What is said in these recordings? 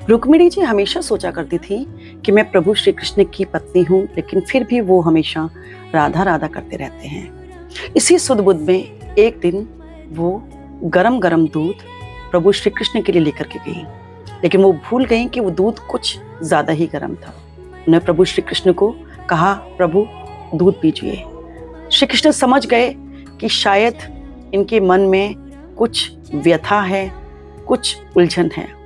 रुक्मिणी जी हमेशा सोचा करती थी कि मैं प्रभु श्री कृष्ण की पत्नी हूँ, लेकिन फिर भी वो हमेशा राधा राधा करते रहते हैं। इसी सुध-बुध में एक दिन वो गरम-गरम दूध प्रभु श्री कृष्ण के लिए लेकर के गई, लेकिन वो भूल गई कि वो दूध कुछ ज़्यादा ही गर्म था। उन्होंने प्रभु श्री कृष्ण को कहा, प्रभु दूध पीजिए। श्री कृष्ण समझ गए कि शायद इनके मन में कुछ व्यथा है, कुछ उलझन है।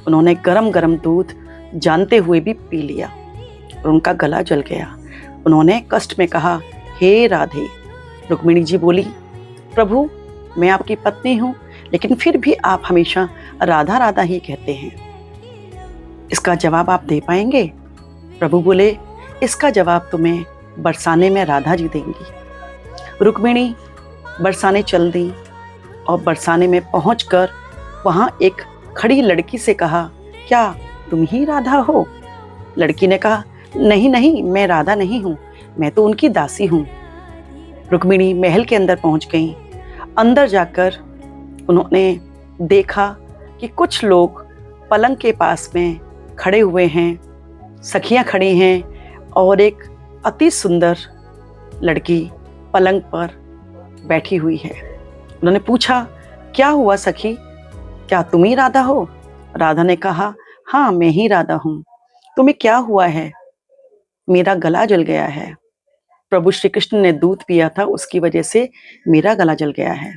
उन्होंने गरम-गरम दूध जानते हुए भी पी लिया और उनका गला जल गया। उन्होंने कष्ट में कहा, हे राधे। रुक्मिणी जी बोली, प्रभु मैं आपकी पत्नी हूँ, लेकिन फिर भी आप हमेशा राधा राधा ही कहते हैं। इसका जवाब आप दे पाएंगे? प्रभु बोले, इसका जवाब तुम्हें बरसाने में राधा जी देंगी। रुक्मिणी बरसाने चल दी और बरसाने में पहुंचकर वहां एक खड़ी लड़की से कहा, क्या तुम ही राधा हो? लड़की ने कहा, नहीं नहीं, मैं राधा नहीं हूँ, मैं तो उनकी दासी हूँ। रुक्मिणी महल के अंदर पहुंच गई। अंदर जाकर उन्होंने देखा कि कुछ लोग पलंग के पास में खड़े हुए हैं, सखियां खड़ी हैं और एक अति सुंदर लड़की पलंग पर बैठी हुई है। उन्होंने पूछा, क्या हुआ सखी, क्या तुम ही राधा हो? राधा ने कहा, हाँ मैं ही राधा हूँ। तुम्हें क्या हुआ है? मेरा गला जल गया है। प्रभु श्री कृष्ण ने दूध पिया था, उसकी वजह से मेरा गला जल गया है।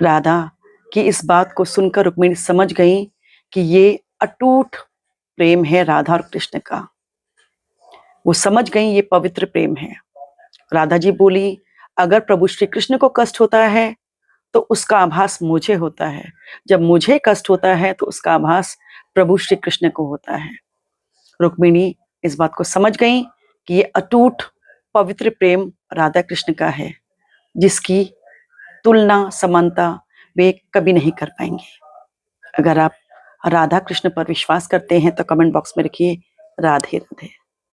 राधा की इस बात को सुनकर रुक्मिणी समझ गई कि ये अटूट प्रेम है राधा और कृष्ण का। वो समझ गई ये पवित्र प्रेम है। राधा जी बोली, अगर प्रभु श्री कृष्ण को कष्ट होता है तो उसका आभास मुझे होता है, जब मुझे कष्ट होता है तो उसका आभास प्रभु श्री कृष्ण को होता है। रुक्मिणी इस बात को समझ गई कि ये अटूट पवित्र प्रेम राधा कृष्ण का है, जिसकी तुलना समानता वे कभी नहीं कर पाएंगे। अगर आप राधा कृष्ण पर विश्वास करते हैं तो कमेंट बॉक्स में लिखिए, राधे राधे।